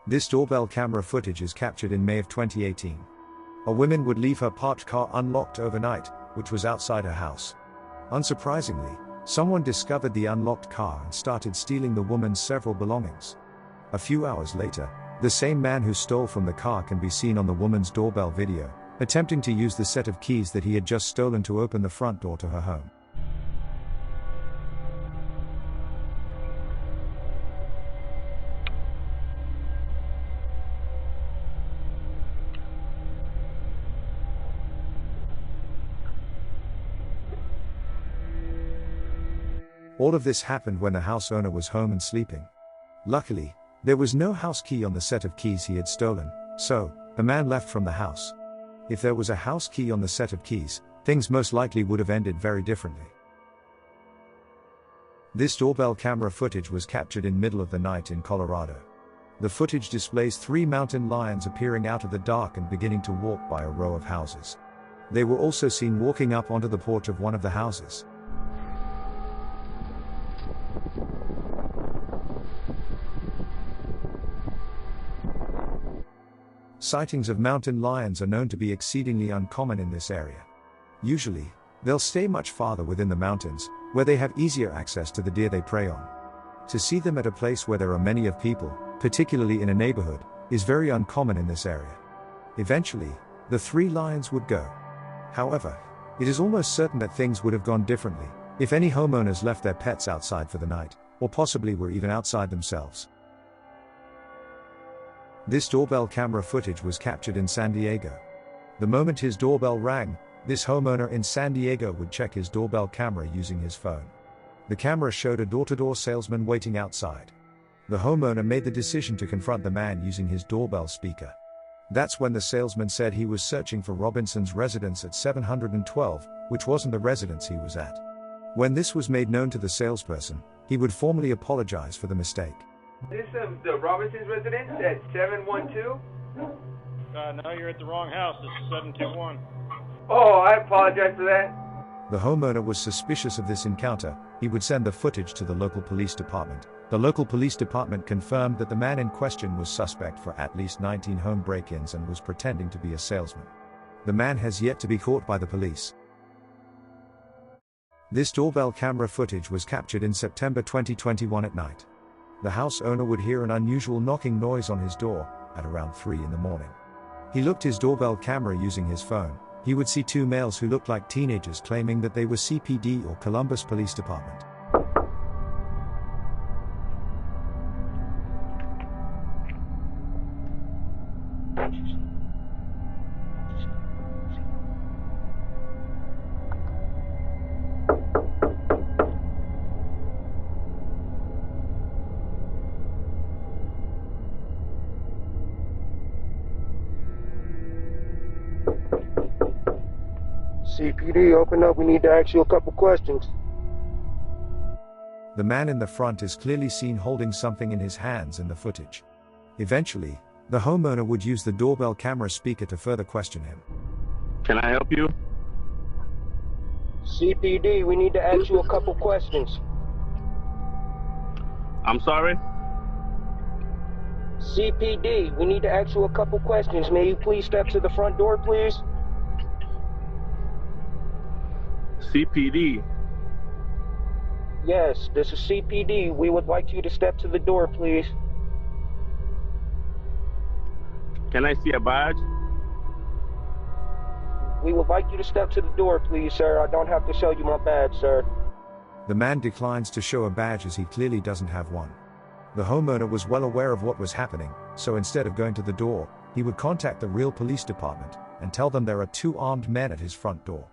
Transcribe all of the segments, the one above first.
This doorbell camera footage is captured in May of 2018. A woman would leave her parked car unlocked overnight, which was outside her house. Unsurprisingly, someone discovered the unlocked car and started stealing the woman's several belongings. A few hours later, the same man who stole from the car can be seen on the woman's doorbell video, attempting to use the set of keys that he had just stolen to open the front door to her home. All of this happened when the house owner was home and sleeping. Luckily, there was no house key on the set of keys he had stolen, so the man left from the house. If there was a house key on the set of keys, things most likely would have ended very differently. This doorbell camera footage was captured in middle of the night in Colorado. The footage displays 3 mountain lions appearing out of the dark and beginning to walk by a row of houses. They were also seen walking up onto the porch of one of the houses. Sightings of mountain lions are known to be exceedingly uncommon in this area. Usually, they'll stay much farther within the mountains, where they have easier access to the deer they prey on. To see them at a place where there are many of people, particularly in a neighborhood, is very uncommon in this area. Eventually, the 3 lions would go. However, it is almost certain that things would have gone differently if any homeowners left their pets outside for the night, or possibly were even outside themselves. This doorbell camera footage was captured in San Diego. The moment his doorbell rang, this homeowner in San Diego would check his doorbell camera using his phone. The camera showed a door-to-door salesman waiting outside. The homeowner made the decision to confront the man using his doorbell speaker. That's when the salesman said he was searching for Robinson's residence at 712, which wasn't the residence he was at. When this was made known to the salesperson, he would formally apologize for the mistake. This is the Robinson's residence at 712? No, you're at the wrong house. This is 721. Oh, I apologize for that. The homeowner was suspicious of this encounter. He would send the footage to the local police department. The local police department confirmed that the man in question was suspect for at least 19 home break-ins and was pretending to be a salesman. The man has yet to be caught by the police. This doorbell camera footage was captured in September 2021 at night. The house owner would hear an unusual knocking noise on his door at around 3 in the morning. He looked his doorbell camera using his phone. He would see 2 males who looked like teenagers claiming that they were CPD or Columbus Police Department. CPD, open up. We need to ask you a couple questions. The man in the front is clearly seen holding something in his hands in the footage. Eventually, the homeowner would use the doorbell camera speaker to further question him. Can I help you? CPD, we need to ask you a couple questions. I'm sorry? CPD, we need to ask you a couple questions. May you please step to the front door, please? CPD. Yes, this is CPD. We would like you to step to the door, please. Can I see a badge? We would like you to step to the door, please, sir. I don't have to show you my badge, sir. The man declines to show a badge as he clearly doesn't have one. The homeowner was well aware of what was happening, so instead of going to the door, he would contact the real police department and tell them there are 2 armed men at his front door.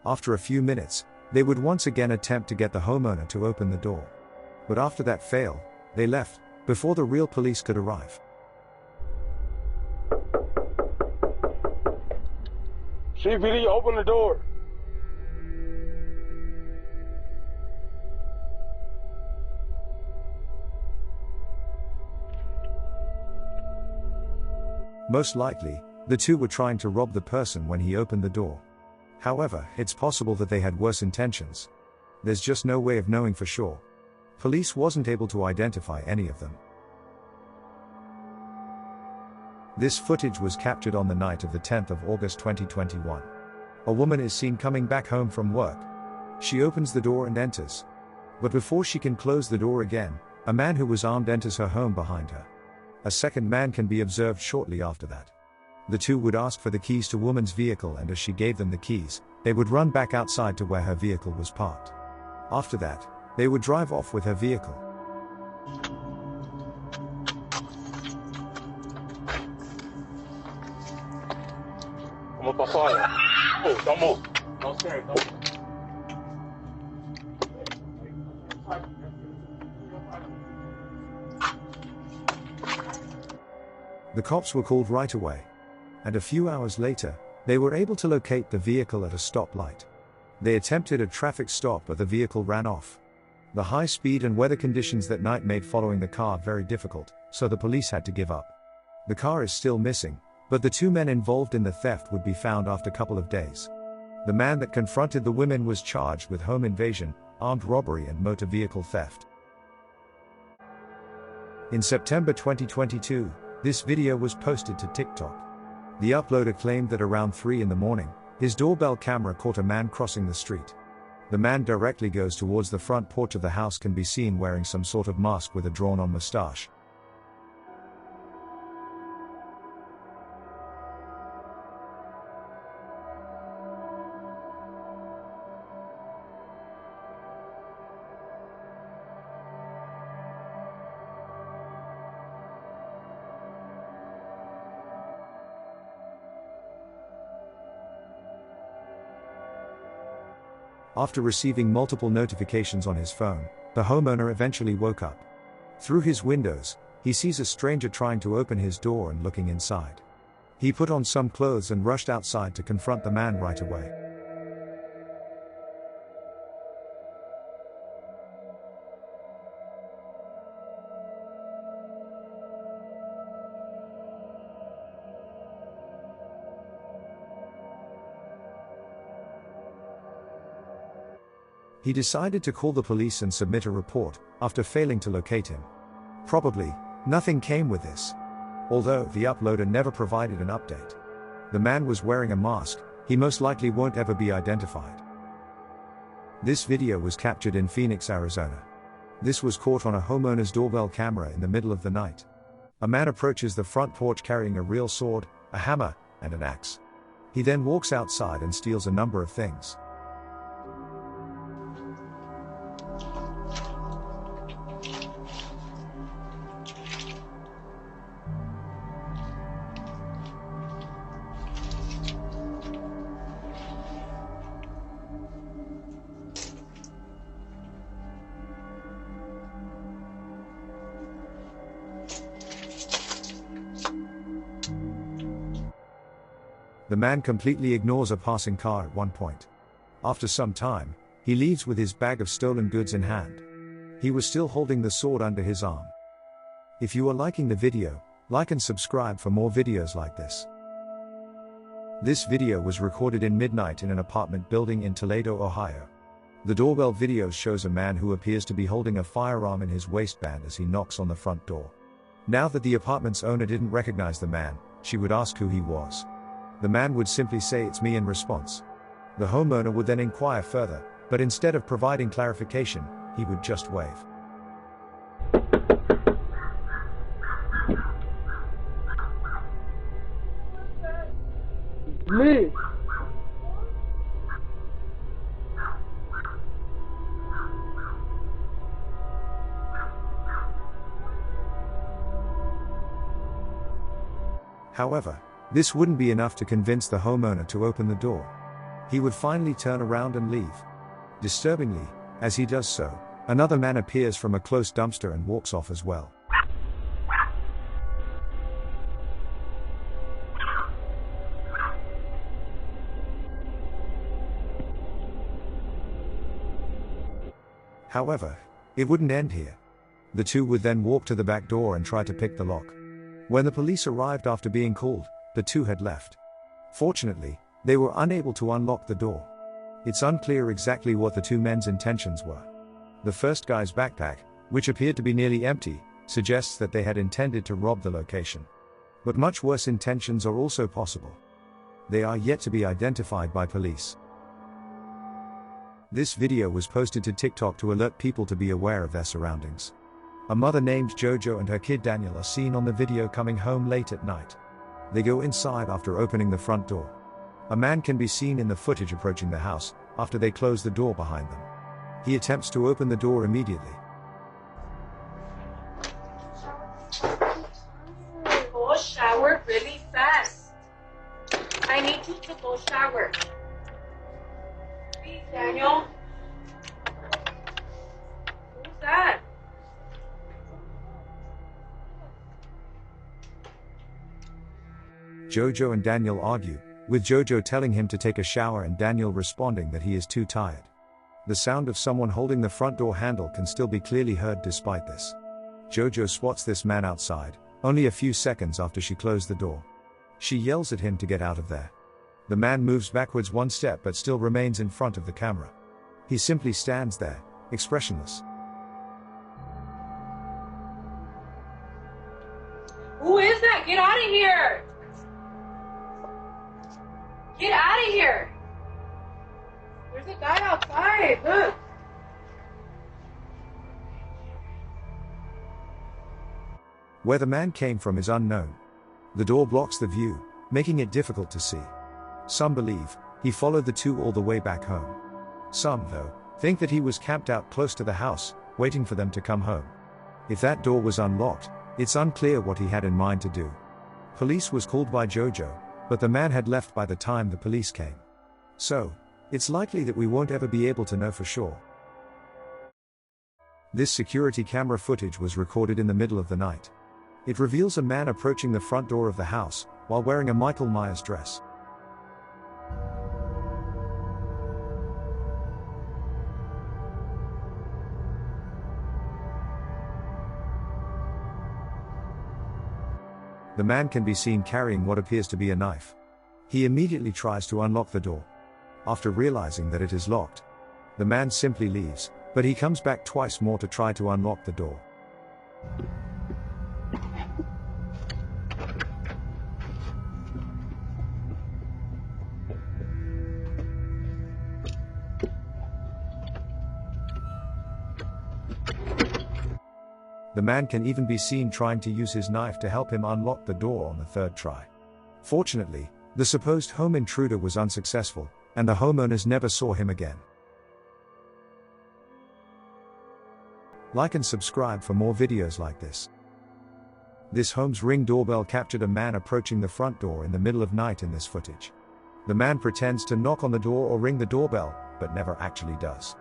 After a few minutes, they would once again attempt to get the homeowner to open the door. But after that failed, they left, before the real police could arrive. CPD, open the door. Most likely, the 2 were trying to rob the person when he opened the door. However, it's possible that they had worse intentions. There's just no way of knowing for sure. Police wasn't able to identify any of them. This footage was captured on the night of the 10th of August 2021. A woman is seen coming back home from work. She opens the door and enters. But before she can close the door again, a man who was armed enters her home behind her. A second man can be observed shortly after that. The two would ask for the keys to woman's vehicle, and as she gave them the keys, they would run back outside to where her vehicle was parked. After that, they would drive off with her vehicle. Vamos pra fora. Oh, don't move. Don't scare, don't move. The cops were called right away. And a few hours later, they were able to locate the vehicle at a stoplight. They attempted a traffic stop, but the vehicle ran off. The high speed and weather conditions that night made following the car very difficult, so the police had to give up. The car is still missing, but the two men involved in the theft would be found after a couple of days. The man that confronted the women was charged with home invasion, armed robbery, and motor vehicle theft. In September 2022, this video was posted to TikTok. The uploader claimed that around 3 in the morning, his doorbell camera caught a man crossing the street. The man directly goes towards the front porch of the house, can be seen wearing some sort of mask with a drawn-on mustache. After receiving multiple notifications on his phone, the homeowner eventually woke up. Through his windows, he sees a stranger trying to open his door and looking inside. He put on some clothes and rushed outside to confront the man right away. He decided to call the police and submit a report, after failing to locate him. Probably, nothing came with this. Although the uploader never provided an update. The man was wearing a mask, he most likely won't ever be identified. This video was captured in Phoenix, Arizona. This was caught on a homeowner's doorbell camera in the middle of the night. A man approaches the front porch carrying a real sword, a hammer, and an axe. He then walks outside and steals a number of things. The man completely ignores a passing car at one point. After some time, he leaves with his bag of stolen goods in hand. He was still holding the sword under his arm. If you are liking the video, like and subscribe for more videos like this. This video was recorded in midnight in an apartment building in Toledo, Ohio. The doorbell video shows a man who appears to be holding a firearm in his waistband as he knocks on the front door. Now that the apartment's owner didn't recognize the man, she would ask who he was. The man would simply say "It's me" in response. The homeowner would then inquire further, but instead of providing clarification, he would just wave. Me. However, this wouldn't be enough to convince the homeowner to open the door. He would finally turn around and leave. Disturbingly, as he does so, another man appears from a close dumpster and walks off as well. However, it wouldn't end here. The two would then walk to the back door and try to pick the lock. When the police arrived after being called, the two had left. Fortunately, they were unable to unlock the door. It's unclear exactly what the two men's intentions were. The first guy's backpack, which appeared to be nearly empty, suggests that they had intended to rob the location. But much worse intentions are also possible. They are yet to be identified by police. This video was posted to TikTok to alert people to be aware of their surroundings. A mother named Jojo and her kid Daniel are seen on the video coming home late at night. They go inside after opening the front door. A man can be seen in the footage approaching the house after they close the door behind them. He attempts to open the door immediately. Go shower really fast. I need you to go shower. Please, Daniel. Who's that? Jojo and Daniel argue, with Jojo telling him to take a shower and Daniel responding that he is too tired. The sound of someone holding the front door handle can still be clearly heard despite this. Jojo spots this man outside, only a few seconds after she closed the door. She yells at him to get out of there. The man moves backwards one step but still remains in front of the camera. He simply stands there, expressionless. Who is that? Get out of here! Get out of here! There's a guy outside, look! Where the man came from is unknown. The door blocks the view, making it difficult to see. Some believe he followed the two all the way back home. Some, though, think that he was camped out close to the house, waiting for them to come home. If that door was unlocked, it's unclear what he had in mind to do. Police was called by Jojo, but the man had left by the time the police came. So, it's likely that we won't ever be able to know for sure. This security camera footage was recorded in the middle of the night. It reveals a man approaching the front door of the house, while wearing a Michael Myers dress. The man can be seen carrying what appears to be a knife. He immediately tries to unlock the door. After realizing that it is locked, the man simply leaves, but he comes back twice more to try to unlock the door. The man can even be seen trying to use his knife to help him unlock the door on the third try. Fortunately, the supposed home intruder was unsuccessful, and the homeowners never saw him again. Like and subscribe for more videos like this. This home's Ring doorbell captured a man approaching the front door in the middle of night in this footage. The man pretends to knock on the door or ring the doorbell, but never actually does.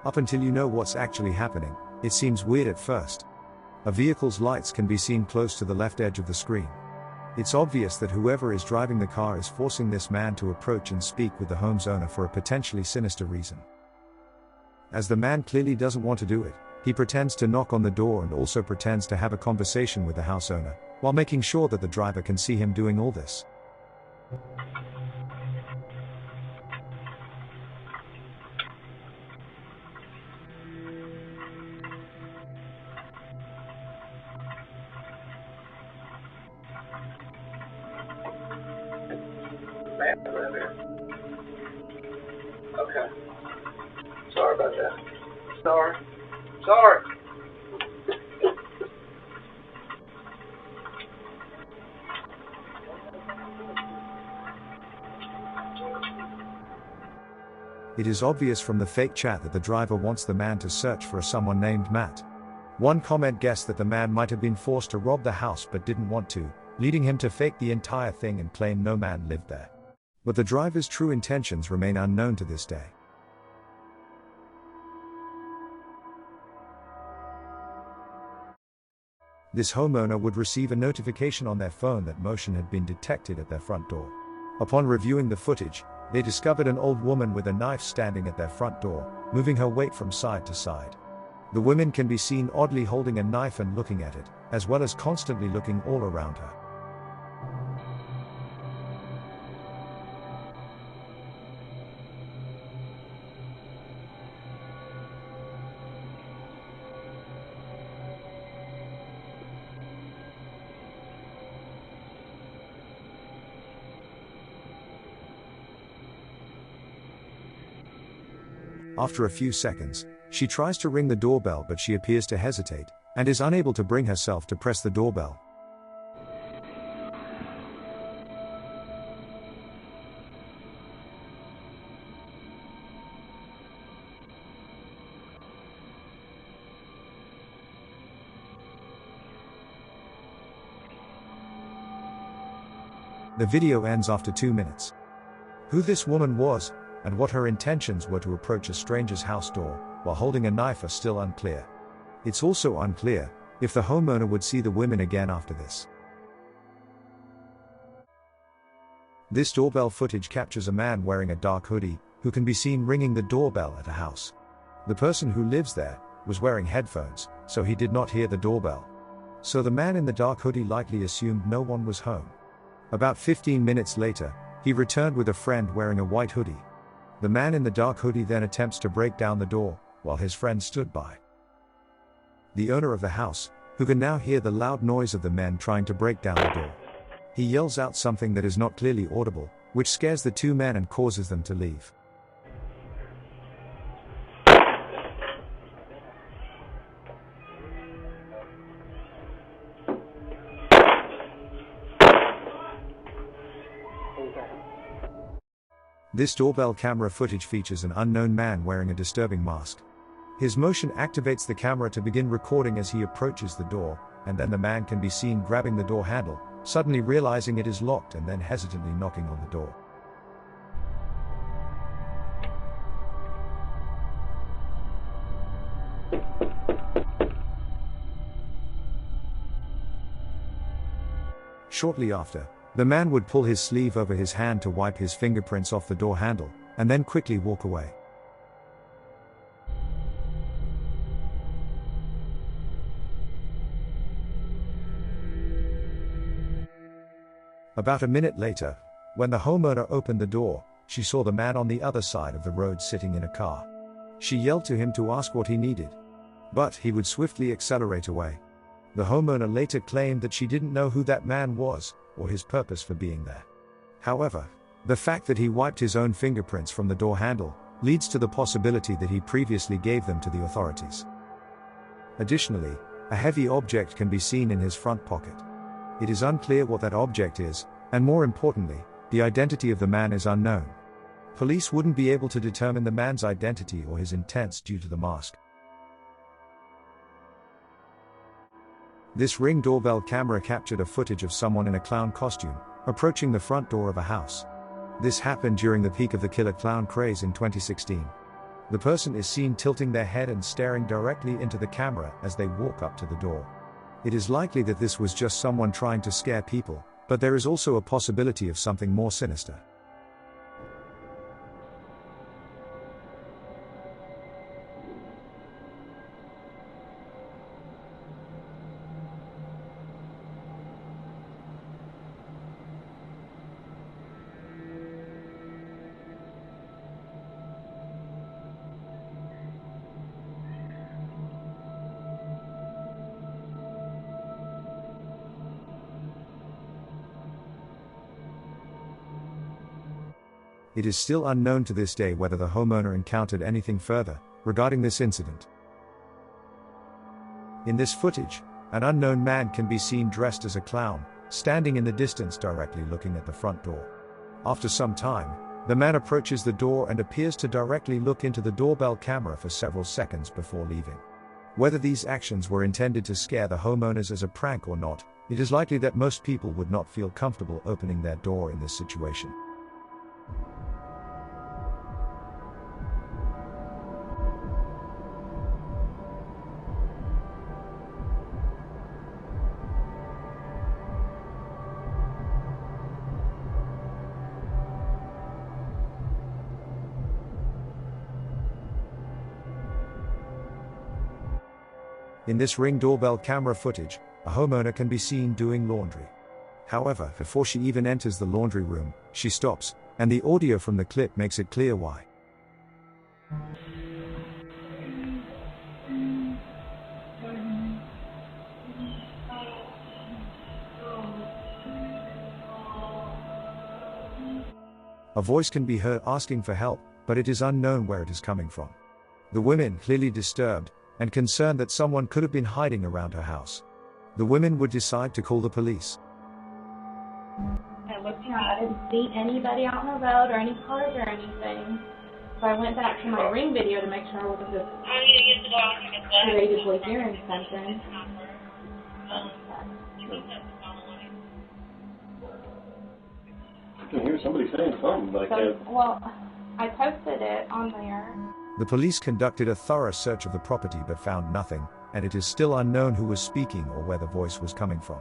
Up until you know what's actually happening, it seems weird at first. A vehicle's lights can be seen close to the left edge of the screen. It's obvious that whoever is driving the car is forcing this man to approach and speak with the home's owner for a potentially sinister reason. As the man clearly doesn't want to do it, he pretends to knock on the door and also pretends to have a conversation with the house owner, while making sure that the driver can see him doing all this. Okay. Sorry about that. Sorry. It is obvious from the fake chat that the driver wants the man to search for someone named Matt. One comment guessed that the man might have been forced to rob the house but didn't want to, leading him to fake the entire thing and claim no man lived there. But the driver's true intentions remain unknown to this day. This homeowner would receive a notification on their phone that motion had been detected at their front door. Upon reviewing the footage, they discovered an old woman with a knife standing at their front door, moving her weight from side to side. The woman can be seen oddly holding a knife and looking at it, as well as constantly looking all around her. After a few seconds, she tries to ring the doorbell, but she appears to hesitate, and is unable to bring herself to press the doorbell. The video ends after 2 minutes. Who this woman was, and what her intentions were to approach a stranger's house door while holding a knife are still unclear. It's also unclear if the homeowner would see the women again after this. This doorbell footage captures a man wearing a dark hoodie who can be seen ringing the doorbell at a house. The person who lives there was wearing headphones, so he did not hear the doorbell. So the man in the dark hoodie likely assumed no one was home. About 15 minutes later, he returned with a friend wearing a white hoodie. The man in the dark hoodie then attempts to break down the door, while his friend stood by. The owner of the house, who can now hear the loud noise of the men trying to break down the door. He yells out something that is not clearly audible, which scares the two men and causes them to leave. This doorbell camera footage features an unknown man wearing a disturbing mask. His motion activates the camera to begin recording as he approaches the door, and then the man can be seen grabbing the door handle, suddenly realizing it is locked and then hesitantly knocking on the door. Shortly after, the man would pull his sleeve over his hand to wipe his fingerprints off the door handle, and then quickly walk away. About a minute later, when the homeowner opened the door, she saw the man on the other side of the road sitting in a car. She yelled to him to ask what he needed. But he would swiftly accelerate away. The homeowner later claimed that she didn't know who that man was, or his purpose for being there. However, the fact that he wiped his own fingerprints from the door handle leads to the possibility that he previously gave them to the authorities. Additionally, a heavy object can be seen in his front pocket. It is unclear what that object is, and more importantly, the identity of the man is unknown. Police wouldn't be able to determine the man's identity or his intents due to the mask. This Ring doorbell camera captured a footage of someone in a clown costume approaching the front door of a house. This happened during the peak of the killer clown craze in 2016. The person is seen tilting their head and staring directly into the camera as they walk up to the door. It is likely that this was just someone trying to scare people, but there is also a possibility of something more sinister. It is still unknown to this day whether the homeowner encountered anything further regarding this incident. In this footage, an unknown man can be seen dressed as a clown, standing in the distance directly looking at the front door. After some time, the man approaches the door and appears to directly look into the doorbell camera for several seconds before leaving. Whether these actions were intended to scare the homeowners as a prank or not, it is likely that most people would not feel comfortable opening their door in this situation. In this Ring doorbell camera footage, a homeowner can be seen doing laundry. However, before she even enters the laundry room, she stops, and the audio from the clip makes it clear why. A voice can be heard asking for help, but it is unknown where it is coming from. The women, clearly disturbed and concerned that someone could have been hiding around her house. The women would decide to call the police. I looked around, I didn't see anybody out on the road or any cars or anything. So I went back to my ring video to make sure I wasn't just creatively hearing something. I can hear somebody saying something, but I can't. Well, I posted it on there. The police conducted a thorough search of the property but found nothing, and it is still unknown who was speaking or where the voice was coming from.